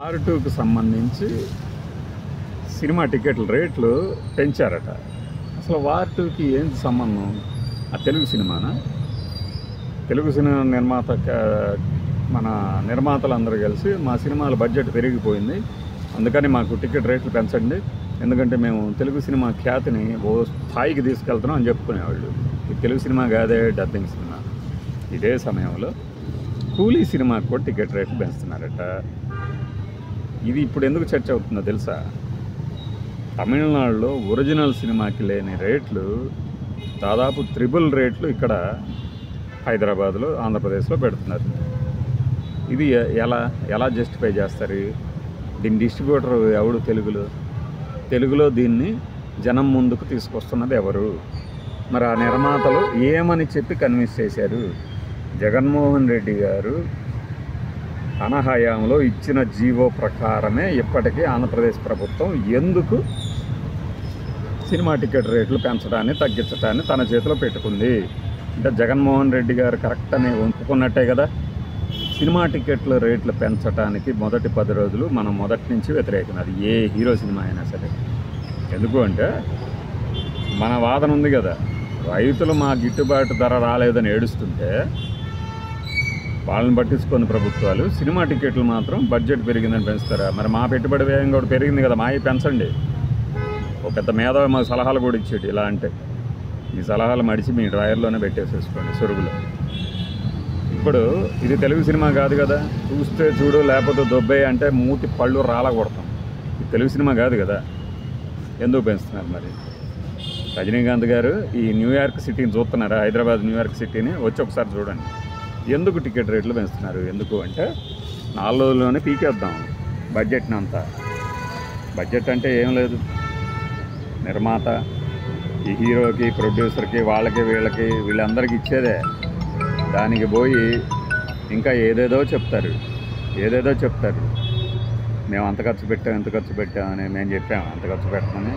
R2కి సంబంధించి సినిమా టికెట్ల రేట్లు పెంచారట. అసలు వార్2కి ఏంటి సంబంధం? ఆ తెలుగు సినిమానా? తెలుగు సినిమా మన నిర్మాతలందరూ కలిసి మా సినిమాల బడ్జెట్ పెరిగిపోయింది, అందుకని మాకు టికెట్ రేట్లు పెంచండి, ఎందుకంటే మేము తెలుగు సినిమా ఖ్యాతిని ఓ స్థాయికి తీసుకెళ్తున్నాం అని చెప్పుకునేవాళ్ళు. ఇది తెలుగు సినిమా కాదే, డబ్బింగ్ సినిమా. ఇదే సమయంలో కూలీ సినిమాకు కూడా టికెట్ రేట్లు పెంచుతున్నారట. ఇది ఇప్పుడు ఎందుకు చర్చ అవుతుందో తెలుసా? తమిళనాడులో ఒరిజినల్ సినిమాకి లేని రేట్లు దాదాపు త్రిబుల్ రేట్లు ఇక్కడ హైదరాబాద్లో, ఆంధ్రప్రదేశ్లో పెడుతున్నారు. ఇది ఎలా జస్టిఫై చేస్తారు? దీని డిస్ట్రిబ్యూటర్ ఎవడు? తెలుగులో దీన్ని జనం ముందుకు తీసుకొస్తున్నది ఎవరు? మరి ఆ నిర్మాతలు ఏమని చెప్పి కన్విన్స్ చేశారు? జగన్మోహన్ రెడ్డి గారు తన హయాంలో ఇచ్చిన జీవో ప్రకారమే ఇప్పటికీ ఆంధ్రప్రదేశ్ ప్రభుత్వం ఎందుకు సినిమా టికెట్ రేట్లు పెంచడాన్ని, తగ్గించడాన్ని తన చేతిలో పెట్టుకుంది? అంటే జగన్మోహన్ రెడ్డి గారు కరెక్ట్ అని ఒప్పుకున్నట్టే కదా. సినిమా టికెట్ల రేట్లు పెంచడానికి మొదటి 10 రోజులు మనం మొదటి నుంచి వ్యతిరేకం. అది ఏ హీరో సినిమా అయినా సరే. ఎందుకు అంటే మన వాదన ఉంది కదా, రైతులు మా గిట్టుబాటు ధర రాలేదని ఏడుస్తుంటే వాళ్ళని పట్టించుకొని ప్రభుత్వాలు సినిమా టికెట్లు మాత్రం బడ్జెట్ పెరిగిందని పెంచుతారా? మరి మా పెట్టుబడి వ్యయం కూడా పెరిగింది కదా, మావి పెంచండి. ఒక పెద్ద మేధావి మాకు సలహాలు కూడా ఇచ్చేటి. ఇలా అంటే ఈ సలహాలు మడిచి మీ డ్రాయర్లోనే పెట్టేసేసుకోండి సొరుగులో. ఇప్పుడు ఇది తెలుగు సినిమా కాదు కదా, చూస్తే చూడు లేకపోతే దొబ్బే అంటే మూతి పళ్ళు రాలగొడతాం. ఇది తెలుగు సినిమా కాదు కదా, ఎందుకు పెంచుతున్నారు మరి? రజనీకాంత్ గారు ఈ న్యూయార్క్ సిటీని చూస్తున్నారా? హైదరాబాద్ న్యూయార్క్ సిటీని వచ్చి ఒకసారి చూడండి. ఎందుకు టికెట్ రేట్లు పెంచుతున్నారు? ఎందుకు అంటే 4 రోజుల్లోనే పీకేద్దాం బడ్జెట్ని అంతా. బడ్జెట్ అంటే ఏం లేదు, నిర్మాత ఈ హీరోకి, ప్రొడ్యూసర్కి, వాళ్ళకి వీళ్ళందరికీ ఇచ్చేదే. దానికి పోయి ఇంకా ఏదేదో చెప్తారు. మేము అంత ఖర్చు పెట్టామని మేము చెప్పాము, అంత ఖర్చు పెట్టమని.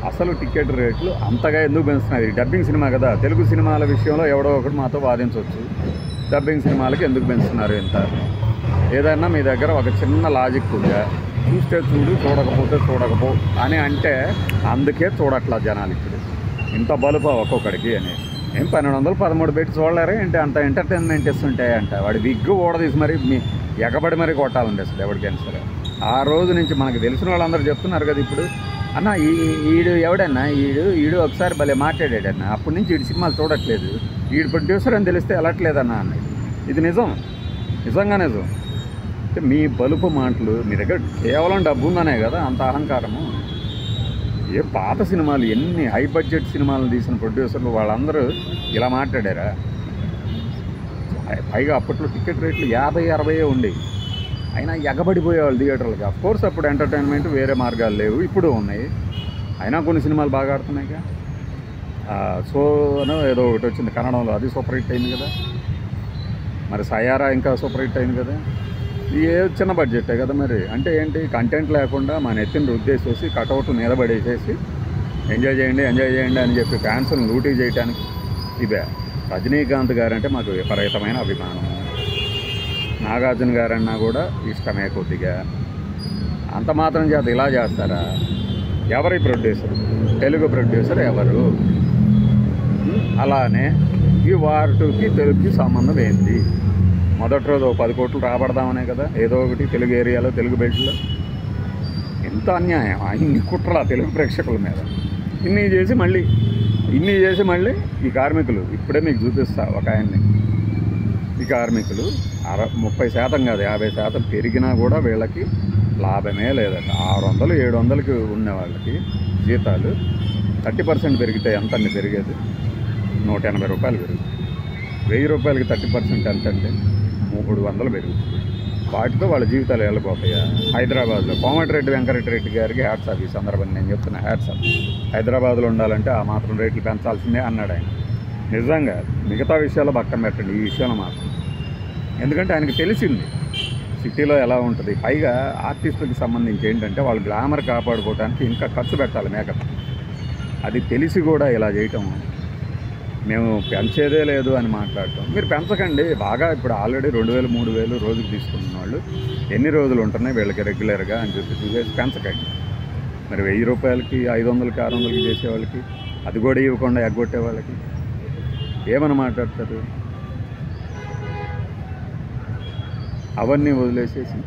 అసలు టికెట్ రేట్లు అంతగా ఎందుకు పెంచుతున్నారు? డబ్బింగ్ సినిమా కదా. తెలుగు సినిమాల విషయంలో ఎవడో ఒకటి మాతో వాదించవచ్చు, డబ్బింగ్ సినిమాలకి ఎందుకు పెంచుతున్నారు ఇంత? ఏదైనా మీ దగ్గర ఒక చిన్న లాజిక్ ఉందా? చూస్తే చూడు, చూడకపోతే చూడకపో అని అంటే అందుకే చూడట్లా జనాలు ఇప్పుడు. ఇంత బలుప ఒక్కొక్కడికి అని. ఏం 1213 పెట్టి చూడలేరా ఏంటి? అంత ఎంటర్టైన్మెంట్ ఇస్తుంటాయి అంట. వాడి విగ్గు ఓడదీసి మరి ఎగబడి మరీ కొట్టాలండి అసలు ఎవరికైనా సరే. ఆ రోజు నుంచి మనకు తెలిసిన వాళ్ళందరూ చెప్తున్నారు కదా ఇప్పుడు, అన్న ఈడు ఎవడన్నా ఈడు ఒకసారి భలే మాట్లాడాడన్న, అప్పటి నుంచి ఈడు సినిమాలు చూడట్లేదు, ఈడు ప్రొడ్యూసర్ అని తెలిస్తే వెళ్ళట్లేదన్నా అన్నది. ఇది నిజంగా నిజం. అంటే మీ బలుపు మాటలు, మీ దగ్గర కేవలం డబ్బు ఉందనే కదా అంత అహంకారము. ఏ పాత సినిమాలు, ఎన్ని హై బడ్జెట్ సినిమాలు తీసిన ప్రొడ్యూసర్లు వాళ్ళందరూ ఇలా మాట్లాడారా? పైగా అప్పట్లో టికెట్ రేట్లు 50-60 ఉండేవి, అయినా ఎగబడిపోయేవాళ్ళు థియేటర్లకి. అఫ్కోర్స్ అప్పుడు ఎంటర్టైన్మెంట్ వేరే మార్గాలు లేవు, ఇప్పుడు ఉన్నాయి. అయినా కొన్ని సినిమాలు బాగా ఆడుతున్నాయిగా. సో అనో ఏదో ఒకటి వచ్చింది కన్నడంలో, అది సూపర్ హిట్ అయింది కదా. మరి సయారా ఇంకా సూపర్ హిట్ అయింది కదా. ఇది చిన్న బడ్జెటే కదా మరి. అంటే ఏంటి, కంటెంట్ లేకుండా మన ఎత్తిని రుద్దేసేసి కటౌట్ మీద పడేసేసి ఎంజాయ్ చేయండి అని చెప్పి ఫ్యాన్స్ని లూటీ చేయడానికి ఇదే. రజనీకాంత్ గారంటే మాకు విపరీతమైన అభిమానం, నాగార్జున గారన్నా కూడా ఇష్టమే కొద్దిగా. అంత మాత్రం చేత ఇలా చేస్తారా? ఎవరి ప్రొడ్యూసర్? తెలుగు ప్రొడ్యూసర్ ఎవరు? అలానే ఈ వార్2కి తెలుగుకి సంబంధం ఏంటి? మొదటి రోజు 10 కోట్లు రాబడదామనే కదా ఏదో ఒకటి తెలుగు ఏరియాలో, తెలుగు బెల్ట్లో. ఎంత అన్యాయం! ఇన్ని కుట్రలా తెలుగు ప్రేక్షకుల మీద. ఇన్ని చేసి మళ్ళీ ఈ కార్మికులు, ఇప్పుడే మీకు చూపిస్తా ఒక ఆయన్ని. ఈ కార్మికులు 30% కాదు 50% పెరిగినా కూడా వీళ్ళకి లాభమే లేదట. 600-700కి ఉన్న వాళ్ళకి జీతాలు 30% పెరిగితే ఎంత అండి పెరిగేది? 180 రూపాయలు పెరుగుతుంది. 1000 రూపాయలకి 30% ఎంత అంటే 300 పెరుగుతుంది. వాటితో వాళ్ళ జీవితాలు వెళ్ళిపోతాయా? హైదరాబాద్లో కోమటిరెడ్డి వెంకటరెడ్డి గారికి హ్యాట్స్ ఆఫ్. ఈ సందర్భంగా నేను చెప్తున్నా, హ్యాట్స్ ఆఫ్. హైదరాబాద్లో ఉండాలంటే ఆ మాత్రం రేట్లు పెంచాల్సిందే అన్నాడు ఆయన. నిజంగా మిగతా విషయాల్లో పక్కన పెట్టండి, ఈ విషయంలో మాత్రం. ఎందుకంటే ఆయనకి తెలిసింది సిటీలో ఎలా ఉంటుంది. పైగా ఆర్టిస్టులకి సంబంధించి ఏంటంటే వాళ్ళు గ్లామర్ కాపాడుకోవడానికి ఇంకా ఖర్చు పెట్టాలి మేకప్. అది తెలిసి కూడా ఇలా చేయటం మేము పెంచేదే లేదు అని మాట్లాడటం. మీరు పెంచకండి, బాగా ఇప్పుడు ఆల్రెడీ 2000 3000 రోజుకి తీసుకుంటున్న వాళ్ళు ఎన్ని రోజులు ఉంటున్నాయి వీళ్ళకి రెగ్యులర్గా అని చెప్పి చూసేసి పెంచకండి. మరి 1000 రూపాయలకి 500కి 600కి చేసేవాళ్ళకి, అది కూడా ఇవ్వకుండా ఎగ్గొట్టే వాళ్ళకి ఏమని మాట్లాడతారు? అవన్నీ వదిలేసేసి